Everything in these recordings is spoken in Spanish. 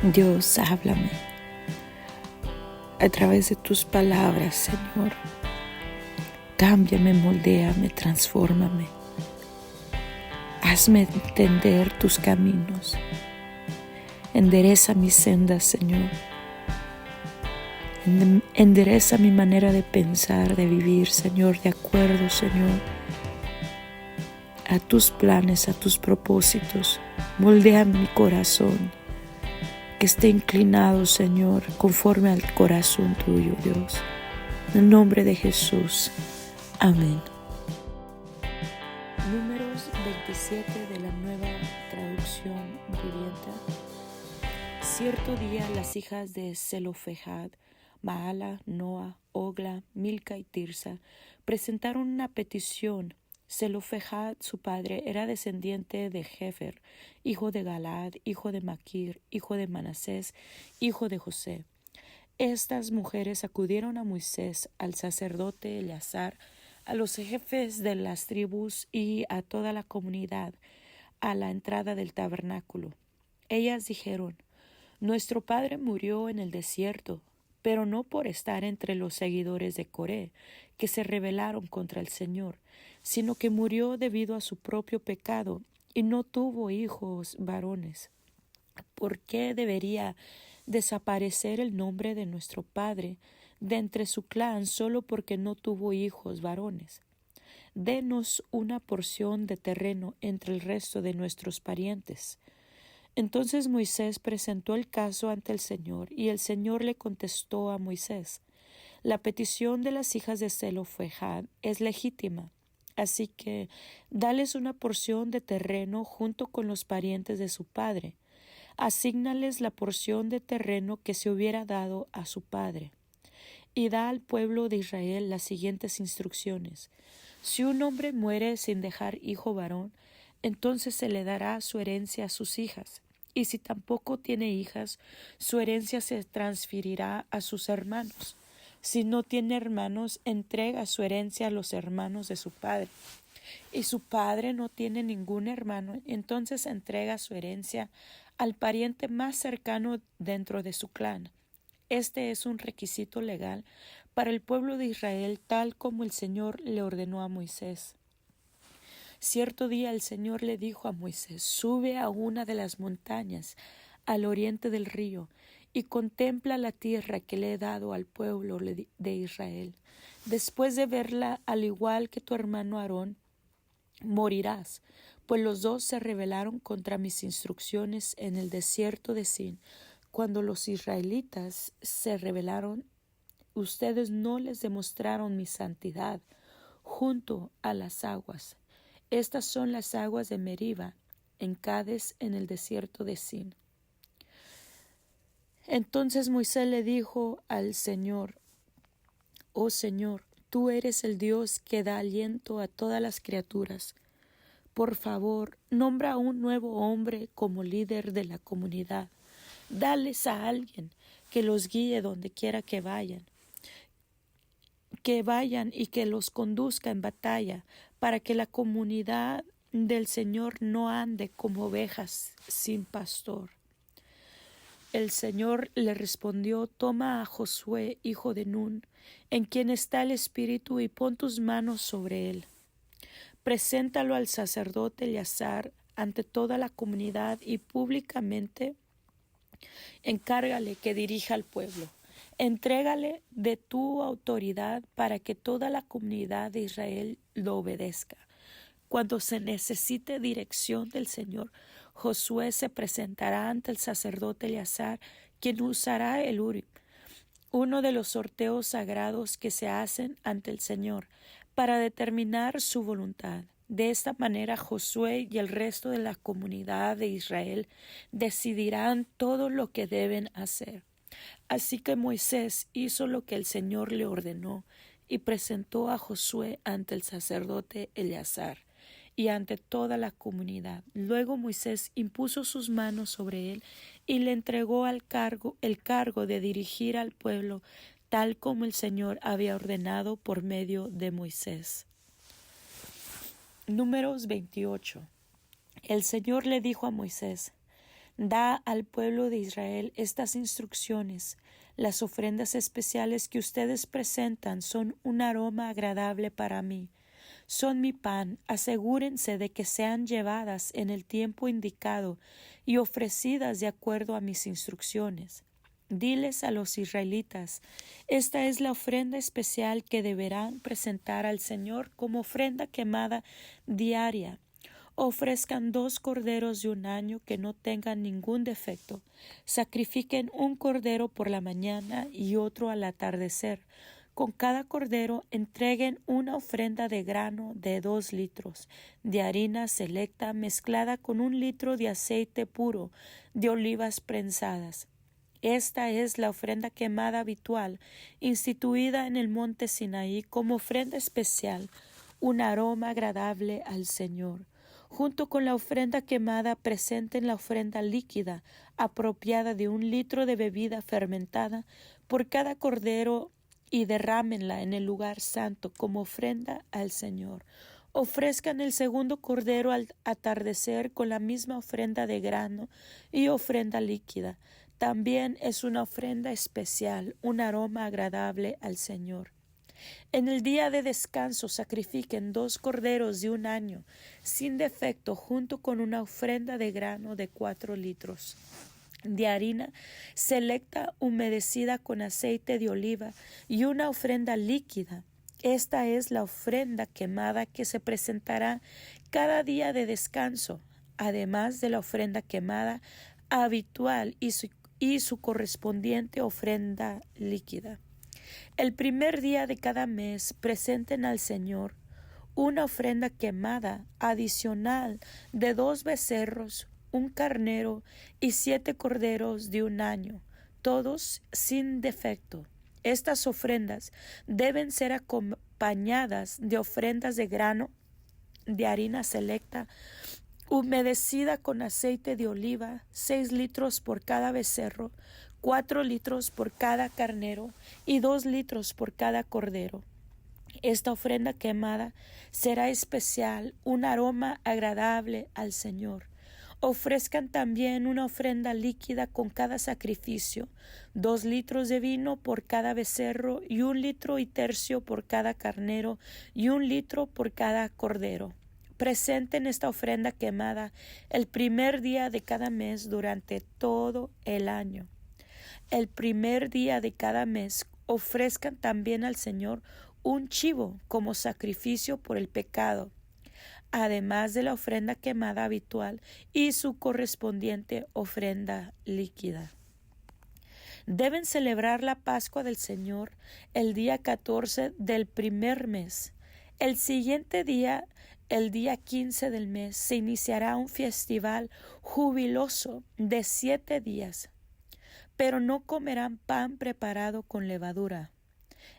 Dios, háblame a través de tus palabras, Señor. Cámbiame, moldéame, transfórmame. Hazme entender tus caminos. Endereza mis sendas, Señor. Endereza mi manera de pensar, de vivir, Señor, de acuerdo, Señor, a tus planes, a tus propósitos. Moldea mi corazón, que esté inclinado, Señor, conforme al corazón tuyo, Dios. En el nombre de Jesús. Amén. Números 27 de la Nueva Traducción Viviente. Cierto día las hijas de Zelofehad, Maala, Noa, Ogla, Milca y Tirsa, presentaron una petición. Zelofehad, su padre, era descendiente de Jefer, hijo de Galaad, hijo de Maquir, hijo de Manasés, hijo de José. Estas mujeres acudieron a Moisés, al sacerdote Eleazar, a los jefes de las tribus y a toda la comunidad, a la entrada del tabernáculo. Ellas dijeron: Nuestro padre murió en el desierto, pero no por estar entre los seguidores de Coré, que se rebelaron contra el Señor, sino que murió debido a su propio pecado y no tuvo hijos varones. ¿Por qué debería desaparecer el nombre de nuestro padre de entre su clan solo porque no tuvo hijos varones? Denos una porción de terreno entre el resto de nuestros parientes. Entonces Moisés presentó el caso ante el Señor, y el Señor le contestó a Moisés: La petición de las hijas de Zelofehad es legítima, así que dales una porción de terreno junto con los parientes de su padre. Asígnales la porción de terreno que se hubiera dado a su padre. Y da al pueblo de Israel las siguientes instrucciones: Si un hombre muere sin dejar hijo varón, entonces se le dará su herencia a sus hijas, y si tampoco tiene hijas, su herencia se transferirá a sus hermanos. Si no tiene hermanos, entrega su herencia a los hermanos de su padre. Y su padre no tiene ningún hermano, entonces entrega su herencia al pariente más cercano dentro de su clan. Este es un requisito legal para el pueblo de Israel, tal como el Señor le ordenó a Moisés. Cierto día el Señor le dijo a Moisés: Sube a una de las montañas al oriente del río y contempla la tierra que le he dado al pueblo de Israel. Después de verla, al igual que tu hermano Aarón, morirás, pues los dos se rebelaron contra mis instrucciones en el desierto de Sin. Cuando los israelitas se rebelaron, ustedes no les demostraron mi santidad junto a las aguas. Estas son las aguas de Meriba, en Cades, en el desierto de Sin. Entonces Moisés le dijo al Señor: Oh Señor, tú eres el Dios que da aliento a todas las criaturas. Por favor, nombra a un nuevo hombre como líder de la comunidad. Dales a alguien que los guíe donde quiera que vayan y que los conduzca en batalla, para que la comunidad del Señor no ande como ovejas sin pastor. El Señor le respondió: Toma a Josué, hijo de Nun, en quien está el Espíritu, y pon tus manos sobre él. Preséntalo al sacerdote Eleazar ante toda la comunidad y públicamente encárgale que dirija al pueblo. Entrégale de tu autoridad para que toda la comunidad de Israel lo obedezca. Cuando se necesite dirección del Señor, Josué se presentará ante el sacerdote Eleazar, quien usará el Urim, uno de los sorteos sagrados que se hacen ante el Señor, para determinar su voluntad. De esta manera Josué y el resto de la comunidad de Israel decidirán todo lo que deben hacer. Así que Moisés hizo lo que el Señor le ordenó y presentó a Josué ante el sacerdote Eleazar y ante toda la comunidad. Luego Moisés impuso sus manos sobre él y le entregó el cargo de dirigir al pueblo, tal como el Señor había ordenado por medio de Moisés. Números 28. El Señor le dijo a Moisés: Da al pueblo de Israel estas instrucciones. Las ofrendas especiales que ustedes presentan son un aroma agradable para mí. Son mi pan. Asegúrense de que sean llevadas en el tiempo indicado y ofrecidas de acuerdo a mis instrucciones. Diles a los israelitas, esta es la ofrenda especial que deberán presentar al Señor como ofrenda quemada diaria. Ofrezcan 2 corderos de un año que no tengan ningún defecto. Sacrifiquen un cordero por la mañana y otro al atardecer. Con cada cordero entreguen una ofrenda de grano de 2 litros, de harina selecta mezclada con 1 litro de aceite puro, de olivas prensadas. Esta es la ofrenda quemada habitual, instituida en el monte Sinaí como ofrenda especial, un aroma agradable al Señor. Junto con la ofrenda quemada presenten la ofrenda líquida, apropiada de 1 litro de bebida fermentada por cada cordero y derrámenla en el lugar santo como ofrenda al Señor. Ofrezcan el segundo cordero al atardecer con la misma ofrenda de grano y ofrenda líquida. También es una ofrenda especial, un aroma agradable al Señor. En el día de descanso sacrifiquen 2 corderos de 1 año, sin defecto, junto con una ofrenda de grano de 4 litros, de harina selecta humedecida con aceite de oliva y una ofrenda líquida. Esta es la ofrenda quemada que se presentará cada día de descanso, además de la ofrenda quemada habitual y su correspondiente ofrenda líquida. El primer día de cada mes presenten al Señor una ofrenda quemada adicional de 2 becerros, 1 carnero y 7 corderos de 1 año, todos sin defecto. Estas ofrendas deben ser acompañadas de ofrendas de grano, de harina selecta, humedecida con aceite de oliva, 6 litros por cada becerro, 4 litros por cada carnero y 2 litros por cada cordero. Esta ofrenda quemada será especial, un aroma agradable al Señor. Ofrezcan también una ofrenda líquida con cada sacrificio, 2 litros de vino por cada becerro y 1 litro y tercio por cada carnero y 1 litro por cada cordero. Presenten esta ofrenda quemada el primer día de cada mes durante todo el año. El primer día de cada mes ofrezcan también al Señor un chivo como sacrificio por el pecado, además de la ofrenda quemada habitual y su correspondiente ofrenda líquida. Deben celebrar la Pascua del Señor el día 14 del primer mes. El siguiente día, el día 15 del mes, se iniciará un festival jubiloso de 7 días. Pero no comerán pan preparado con levadura.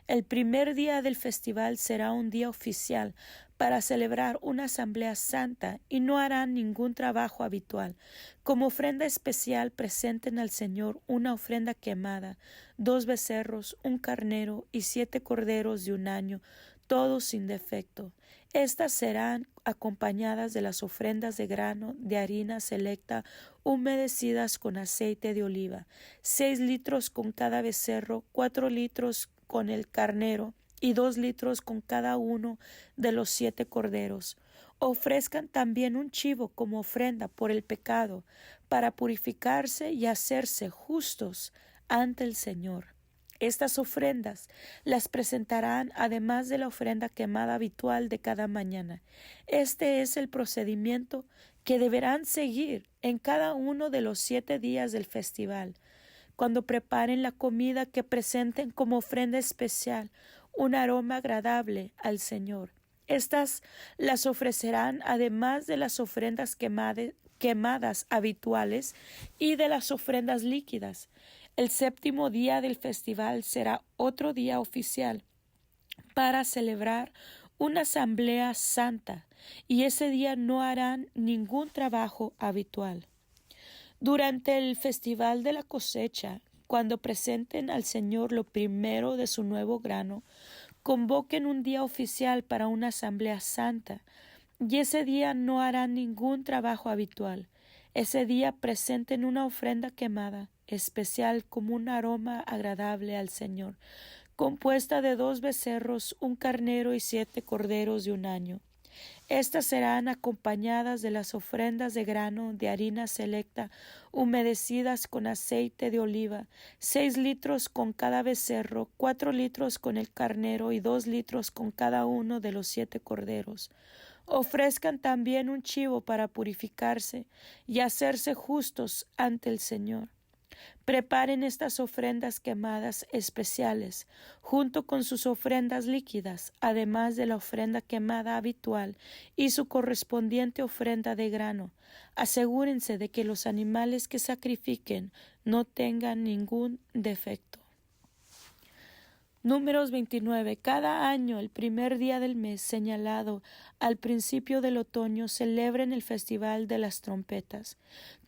El primer día del festival será un día oficial para celebrar una asamblea santa y no harán ningún trabajo habitual. Como ofrenda especial presenten al Señor una ofrenda quemada, 2 becerros, 1 carnero y 7 corderos de 1 año, todos sin defecto. Estas serán acompañadas de las ofrendas de grano, de harina selecta, humedecidas con aceite de oliva, 6 litros con cada becerro, 4 litros con el carnero y 2 litros con cada uno de los 7 corderos. Ofrezcan también un chivo como ofrenda por el pecado, para purificarse y hacerse justos ante el Señor. Estas ofrendas las presentarán además de la ofrenda quemada habitual de cada mañana. Este es el procedimiento que deberán seguir en cada uno de los 7 días del festival. Cuando preparen la comida, que presenten como ofrenda especial un aroma agradable al Señor. Estas las ofrecerán además de las ofrendas quemadas habituales y de las ofrendas líquidas. El 7º día del festival será otro día oficial para celebrar una asamblea santa, y ese día no harán ningún trabajo habitual. Durante el festival de la cosecha, cuando presenten al Señor lo primero de su nuevo grano, convoquen un día oficial para una asamblea santa, y ese día no harán ningún trabajo habitual. Ese día presenten una ofrenda quemada, especial como un aroma agradable al Señor, compuesta de 2 becerros, un carnero y 7 corderos de un año. Estas serán acompañadas de las ofrendas de grano de harina selecta, humedecidas con aceite de oliva, 6 litros con cada becerro, 4 litros con el carnero y 2 litros con cada uno de los 7 corderos. Ofrezcan también un chivo para purificarse y hacerse justos ante el Señor. Preparen estas ofrendas quemadas especiales, junto con sus ofrendas líquidas, además de la ofrenda quemada habitual y su correspondiente ofrenda de grano. Asegúrense de que los animales que sacrifiquen no tengan ningún defecto. Números 29. Cada año, el primer día del mes señalado al principio del otoño, celebren el Festival de las Trompetas.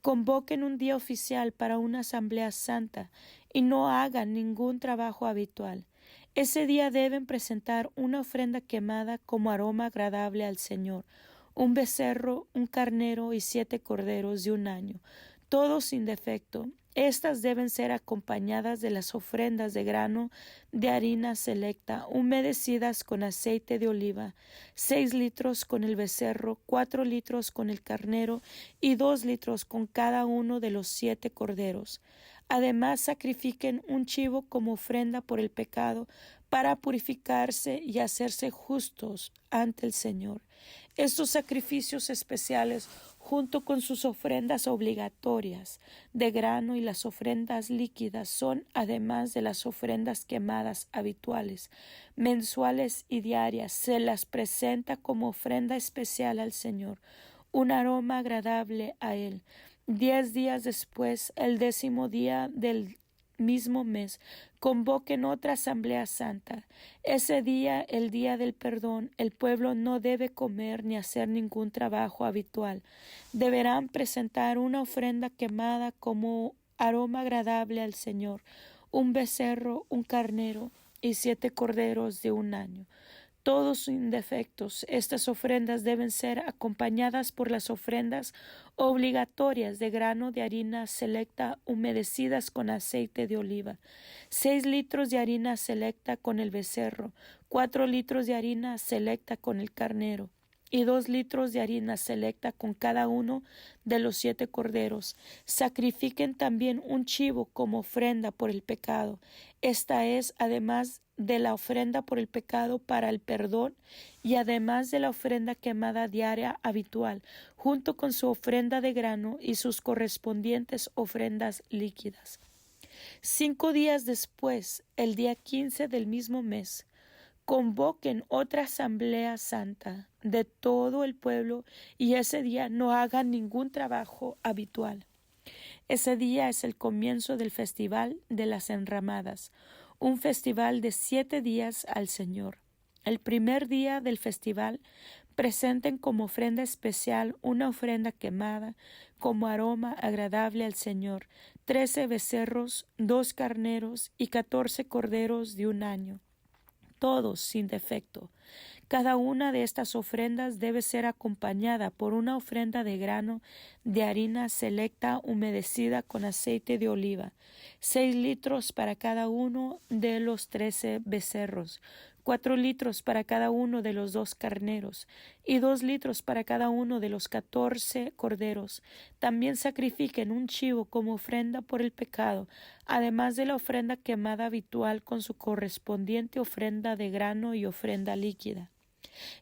Convoquen un día oficial para una asamblea santa y no hagan ningún trabajo habitual. Ese día deben presentar una ofrenda quemada como aroma agradable al Señor, un becerro, un carnero y 7 corderos de un año, todos sin defecto. Estas deben ser acompañadas de las ofrendas de grano de harina selecta, humedecidas con aceite de oliva, 6 litros con el becerro, 4 litros con el carnero y 2 litros con cada uno de los 7 corderos. Además, sacrifiquen un chivo como ofrenda por el pecado para purificarse y hacerse justos ante el Señor. Estos sacrificios especiales, junto con sus ofrendas obligatorias de grano y las ofrendas líquidas, son, además de las ofrendas quemadas habituales, mensuales y diarias, se las presenta como ofrenda especial al Señor, un aroma agradable a Él. 10 días después, el 10º día del mismo mes, convoquen otra asamblea santa. Ese día, el día del perdón, el pueblo no debe comer ni hacer ningún trabajo habitual. Deberán presentar una ofrenda quemada como aroma agradable al Señor, un becerro, un carnero y 7 corderos de un año, todos sin defectos. Estas ofrendas deben ser acompañadas por las ofrendas obligatorias de grano de harina selecta humedecidas con aceite de oliva, 6 litros de harina selecta con el becerro, 4 litros de harina selecta con el carnero y 2 litros de harina selecta con cada uno de los 7 corderos. Sacrifiquen también un chivo como ofrenda por el pecado. Esta es, además de la ofrenda por el pecado para el perdón y además de la ofrenda quemada diaria habitual, junto con su ofrenda de grano y sus correspondientes ofrendas líquidas. 5 días después, el día 15 del mismo mes, convoquen otra asamblea santa de todo el pueblo y ese día no hagan ningún trabajo habitual. Ese día es el comienzo del Festival de las Enramadas, un festival de 7 días al Señor. El primer día del festival presenten como ofrenda especial una ofrenda quemada como aroma agradable al Señor, 13 becerros, 2 carneros y 14 corderos de un año, todos sin defecto. Cada una de estas ofrendas debe ser acompañada por una ofrenda de grano de harina selecta humedecida con aceite de oliva, 6 litros para cada uno de los 13 becerros, 4 litros para cada uno de los 2 carneros y 2 litros para cada uno de los 14 corderos. También sacrifiquen un chivo como ofrenda por el pecado, además de la ofrenda quemada habitual con su correspondiente ofrenda de grano y ofrenda líquida.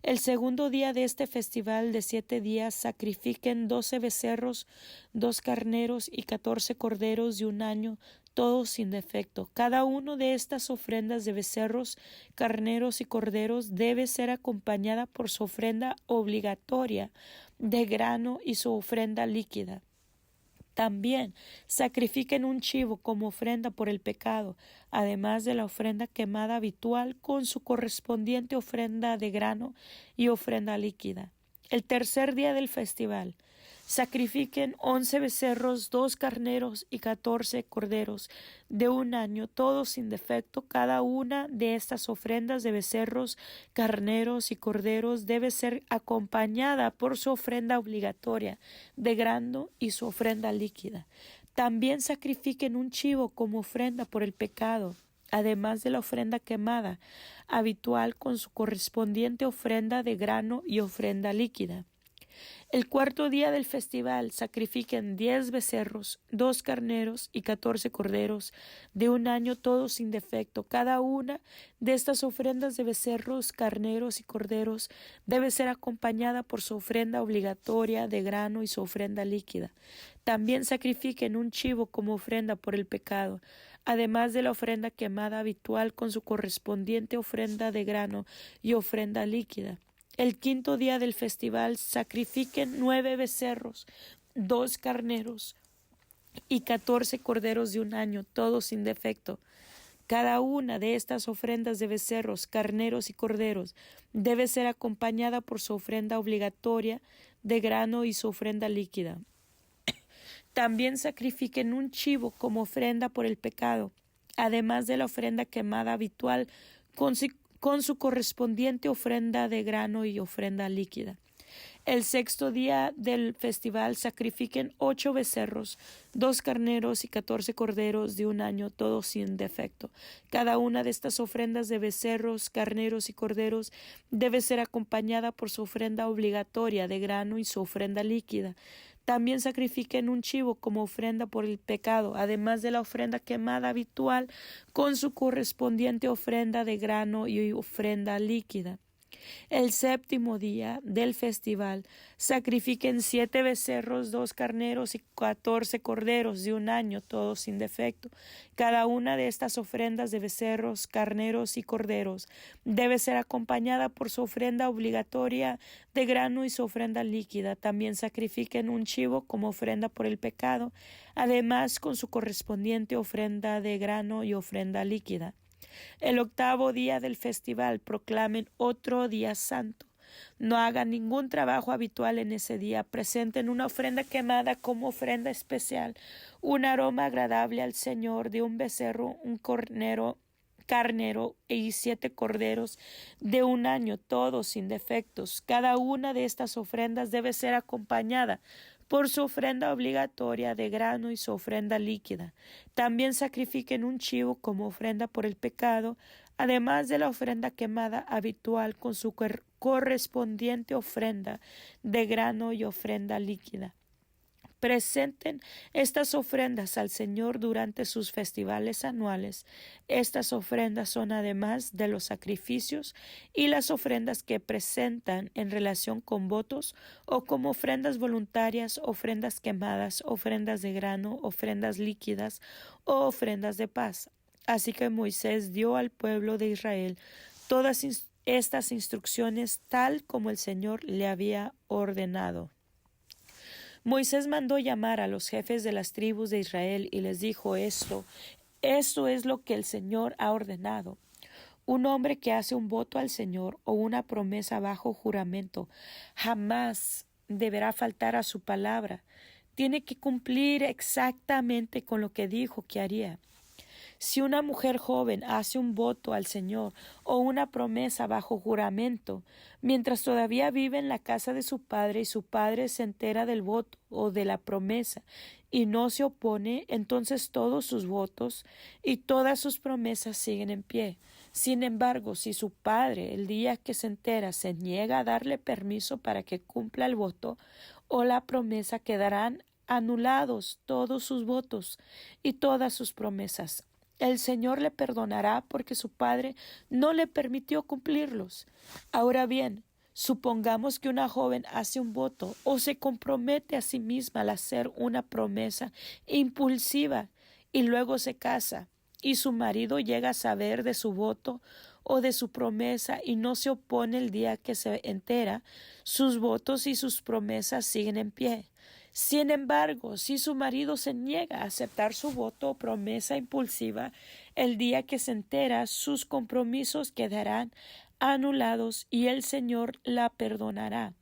El segundo día de este festival de 7 días sacrifiquen 12 becerros, 2 carneros y 14 corderos de un año, todos sin defecto. Cada uno de estas ofrendas de becerros, carneros y corderos debe ser acompañada por su ofrenda obligatoria de grano y su ofrenda líquida. También sacrifiquen un chivo como ofrenda por el pecado, además de la ofrenda quemada habitual con su correspondiente ofrenda de grano y ofrenda líquida. El tercer día del festival Sacrifiquen 11 becerros, 2 carneros y 14 corderos de un año, todos sin defecto. Cada una de estas ofrendas de becerros, carneros y corderos debe ser acompañada por su ofrenda obligatoria de grano y su ofrenda líquida. También sacrifiquen un chivo como ofrenda por el pecado, además de la ofrenda quemada habitual con su correspondiente ofrenda de grano y ofrenda líquida. El cuarto día del festival sacrifiquen 10 becerros, 2 carneros y 14 corderos de un año, todos sin defecto. Cada una de estas ofrendas de becerros, carneros y corderos debe ser acompañada por su ofrenda obligatoria de grano y su ofrenda líquida. También sacrifiquen un chivo como ofrenda por el pecado, además de la ofrenda quemada habitual con su correspondiente ofrenda de grano y ofrenda líquida. El quinto día del festival sacrifiquen 9 becerros, 2 carneros y 14 corderos de un año, todos sin defecto. Cada una de estas ofrendas de becerros, carneros y corderos debe ser acompañada por su ofrenda obligatoria de grano y su ofrenda líquida. También sacrifiquen un chivo como ofrenda por el pecado, además de la ofrenda quemada habitual con su correspondiente ofrenda de grano y ofrenda líquida. El sexto día del festival sacrifiquen 8 becerros, 2 carneros y 14 corderos de un año, todos sin defecto. Cada una de estas ofrendas de becerros, carneros y corderos debe ser acompañada por su ofrenda obligatoria de grano y su ofrenda líquida. También sacrifiquen un chivo como ofrenda por el pecado, además de la ofrenda quemada habitual con su correspondiente ofrenda de grano y ofrenda líquida. El séptimo día del festival sacrifiquen 7 becerros, 2 carneros y 14 corderos de un año, todos sin defecto. Cada una de estas ofrendas de becerros, carneros y corderos debe ser acompañada por su ofrenda obligatoria de grano y su ofrenda líquida. También sacrifiquen un chivo como ofrenda por el pecado, además con su correspondiente ofrenda de grano y ofrenda líquida. El octavo día del festival proclamen otro día santo. No hagan ningún trabajo habitual en ese día. Presenten una ofrenda quemada como ofrenda especial, un aroma agradable al Señor de un becerro, un carnero y 7 corderos de un año, todos sin defectos. Cada una de estas ofrendas debe ser acompañada por su ofrenda obligatoria de grano y su ofrenda líquida. También sacrifiquen un chivo como ofrenda por el pecado, además de la ofrenda quemada habitual con su correspondiente ofrenda de grano y ofrenda líquida. Presenten estas ofrendas al Señor durante sus festivales anuales. Estas ofrendas son además de los sacrificios y las ofrendas que presentan en relación con votos o como ofrendas voluntarias, ofrendas quemadas, ofrendas de grano, ofrendas líquidas o ofrendas de paz. Así que Moisés dio al pueblo de Israel todas estas instrucciones tal como el Señor le había ordenado. Moisés mandó llamar a los jefes de las tribus de Israel y les dijo esto es lo que el Señor ha ordenado. Un hombre que hace un voto al Señor o una promesa bajo juramento jamás deberá faltar a su palabra. Tiene que cumplir exactamente con lo que dijo que haría. Si una mujer joven hace un voto al Señor o una promesa bajo juramento, mientras todavía vive en la casa de su padre y su padre se entera del voto o de la promesa y no se opone, entonces todos sus votos y todas sus promesas siguen en pie. Sin embargo, si su padre, el día que se entera, se niega a darle permiso para que cumpla el voto o la promesa, quedarán anulados todos sus votos y todas sus promesas. El Señor le perdonará porque su padre no le permitió cumplirlos. Ahora bien, supongamos que una joven hace un voto o se compromete a sí misma al hacer una promesa impulsiva y luego se casa y su marido llega a saber de su voto o de su promesa y no se opone el día que se entera, sus votos y sus promesas siguen en pie. Sin embargo, si su marido se niega a aceptar su voto o promesa impulsiva, el día que se entera, sus compromisos quedarán anulados y el Señor la perdonará.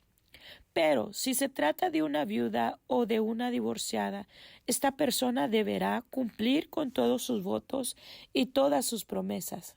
Pero si se trata de una viuda o de una divorciada, esta persona deberá cumplir con todos sus votos y todas sus promesas.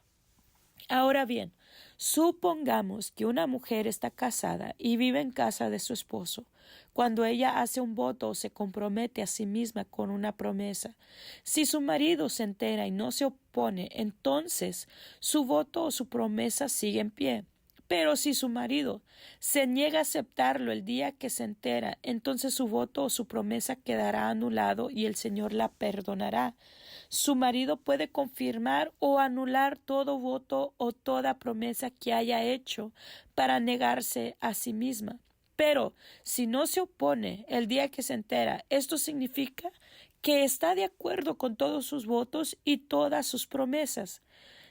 Ahora bien, supongamos que una mujer está casada y vive en casa de su esposo. Cuando ella hace un voto o se compromete a sí misma con una promesa, si su marido se entera y no se opone, entonces su voto o su promesa sigue en pie. Pero si su marido se niega a aceptarlo el día que se entera, entonces su voto o su promesa quedará anulado y el Señor la perdonará. Su marido puede confirmar o anular todo voto o toda promesa que haya hecho para negarse a sí misma. Pero si no se opone el día que se entera, esto significa que está de acuerdo con todos sus votos y todas sus promesas.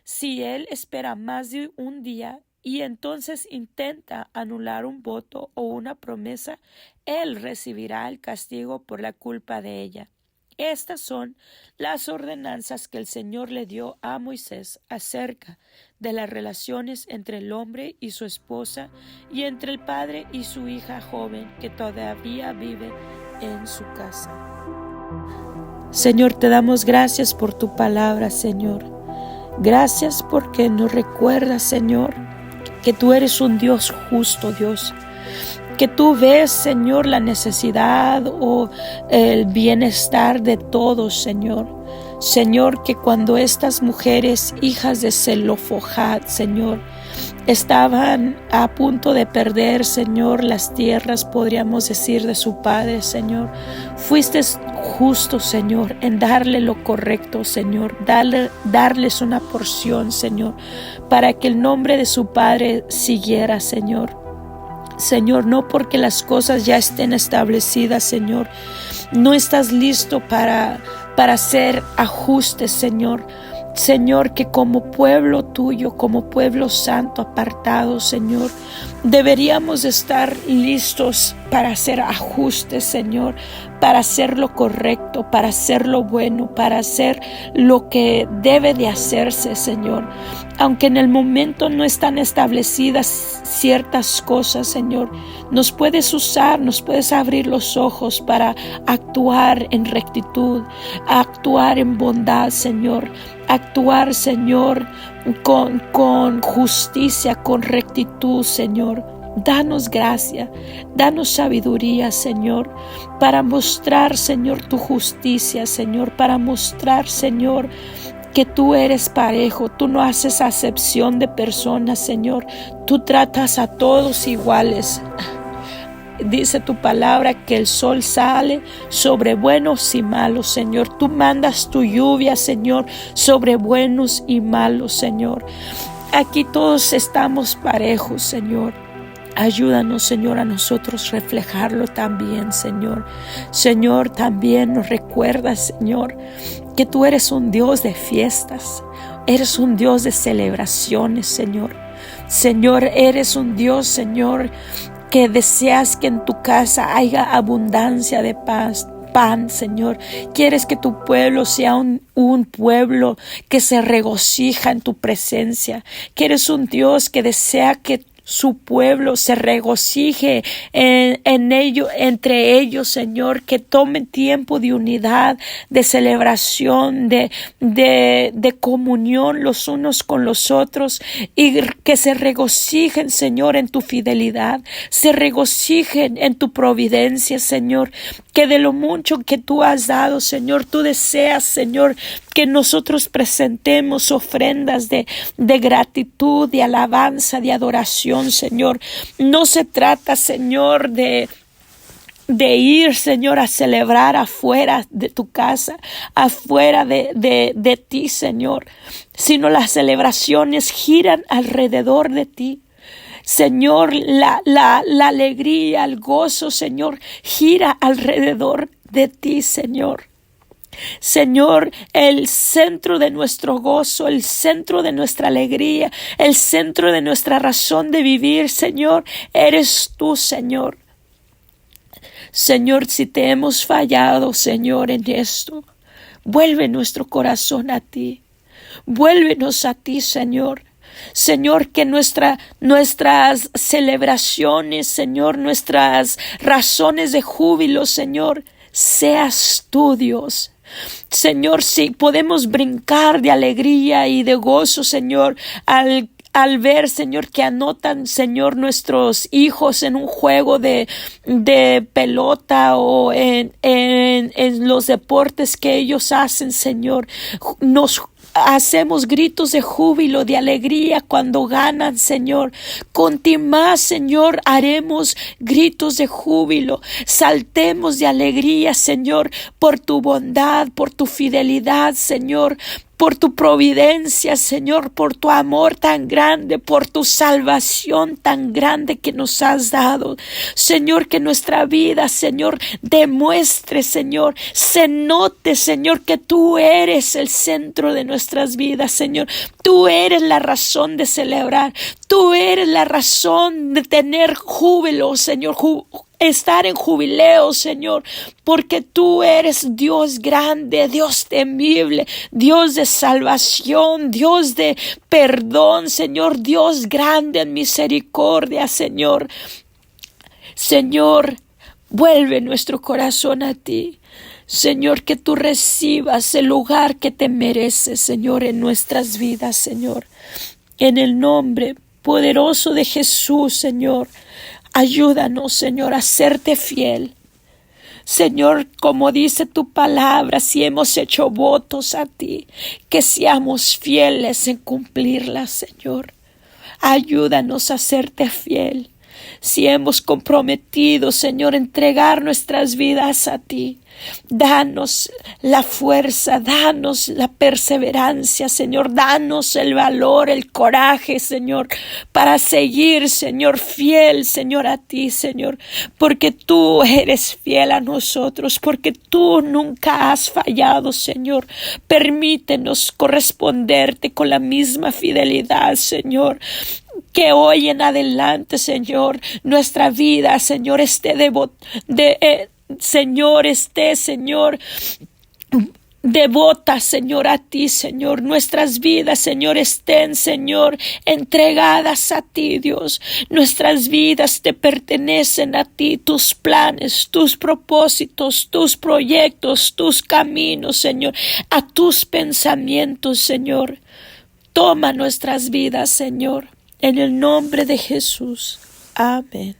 Si él espera más de un día y entonces intenta anular un voto o una promesa, él recibirá el castigo por la culpa de ella. Estas son las ordenanzas que el Señor le dio a Moisés acerca de las relaciones entre el hombre y su esposa y entre el padre y su hija joven que todavía vive en su casa. Señor, te damos gracias por tu palabra, Señor. Gracias porque nos recuerdas, Señor, que tú eres un Dios justo, Dios. Que tú ves, Señor, la necesidad o el bienestar de todos, Señor. Señor, que cuando estas mujeres, hijas de Zelofehad, Señor, estaban a punto de perder, Señor, las tierras, podríamos decir, de su padre, Señor. Fuiste justo, Señor, en darle lo correcto, Señor. Darles una porción, Señor, para que el nombre de su padre siguiera, Señor. Señor, no porque las cosas ya estén establecidas, Señor, no estás listo para hacer ajustes, Señor. Señor, que como pueblo tuyo, como pueblo santo apartado, Señor, deberíamos estar listos para hacer ajustes, Señor, para hacer lo correcto, para hacer lo bueno, para hacer lo que debe de hacerse, Señor. Aunque en el momento no están establecidas ciertas cosas, Señor, nos puedes usar, nos puedes abrir los ojos para actuar en rectitud, actuar en bondad, Señor, actuar, Señor, con justicia, con rectitud, Señor. Danos gracia, danos sabiduría, Señor, para mostrar, Señor, tu justicia, Señor, para mostrar, Señor, que tú eres parejo, tú no haces acepción de personas, Señor, tú tratas a todos iguales. Dice tu palabra que el sol sale sobre buenos y malos, Señor. Tú mandas tu lluvia, Señor, sobre buenos y malos, Señor. Aquí todos estamos parejos, Señor. Ayúdanos, Señor, a nosotros reflejarlo también, Señor. Señor, también nos recuerdas, Señor, que tú eres un Dios de fiestas. Eres un Dios de celebraciones, Señor. Señor, eres un Dios, Señor, que deseas que en tu casa haya abundancia de pan, Señor. Quieres que tu pueblo sea un pueblo que se regocija en tu presencia. Que eres un Dios que desea que su pueblo se regocije en ello, entre ellos, Señor, que tomen tiempo de unidad, de celebración, de comunión los unos con los otros, y que se regocijen, Señor, en tu fidelidad, se regocijen en tu providencia, Señor, que de lo mucho que tú has dado, Señor, tú deseas, Señor, que nosotros presentemos ofrendas de gratitud, de alabanza, de adoración, Señor. No se trata, Señor, de ir, Señor, a celebrar afuera de tu casa, afuera de ti, Señor, sino las celebraciones giran alrededor de ti. Señor, la alegría, el gozo, Señor, gira alrededor de ti, Señor. Señor, el centro de nuestro gozo, el centro de nuestra alegría, el centro de nuestra razón de vivir, Señor, eres tú, Señor. Señor, si te hemos fallado, Señor, en esto, vuelve nuestro corazón a ti. Vuélvenos a ti, Señor. Señor, que nuestras celebraciones, Señor, nuestras razones de júbilo, Señor, seas tú, Dios. Señor, si podemos brincar de alegría y de gozo, Señor, al ver, Señor, que anotan, Señor, nuestros hijos en un juego de pelota o en los deportes que ellos hacen, Señor, nos hacemos gritos de júbilo, de alegría cuando ganan, Señor. Con ti más, Señor, haremos gritos de júbilo. Saltemos de alegría, Señor, por tu bondad, por tu fidelidad, Señor, por tu providencia, Señor, por tu amor tan grande, por tu salvación tan grande que nos has dado. Señor, que nuestra vida, Señor, demuestre, Señor, se note, Señor, que tú eres el centro de nuestras vidas, Señor. Tú eres la razón de celebrar. Tú eres la razón de tener júbilo, Señor, estar en jubileo, Señor, porque tú eres Dios grande, Dios temible, Dios de salvación, Dios de perdón, Señor, Dios grande en misericordia, Señor. Señor, vuelve nuestro corazón a ti. Señor, que tú recibas el lugar que te mereces, Señor, en nuestras vidas, Señor. En el nombre poderoso de Jesús, Señor, ayúdanos, Señor, a serte fiel. Señor, como dice tu palabra, si hemos hecho votos a ti, que seamos fieles en cumplirlas, Señor. Ayúdanos a serte fiel. Si hemos comprometido, Señor, entregar nuestras vidas a ti, danos la fuerza, danos la perseverancia, Señor, danos el valor, el coraje, Señor, para seguir, Señor, fiel, Señor, a ti, Señor, porque tú eres fiel a nosotros, porque tú nunca has fallado, Señor. Permítenos corresponderte con la misma fidelidad, Señor. Que hoy en adelante, Señor, nuestra vida, Señor, esté Señor, devota, Señor, a ti, Señor. Nuestras vidas, Señor, estén, Señor, entregadas a ti, Dios. Nuestras vidas te pertenecen a ti, tus planes, tus propósitos, tus proyectos, tus caminos, Señor, a tus pensamientos, Señor. Toma nuestras vidas, Señor. En el nombre de Jesús. Amén.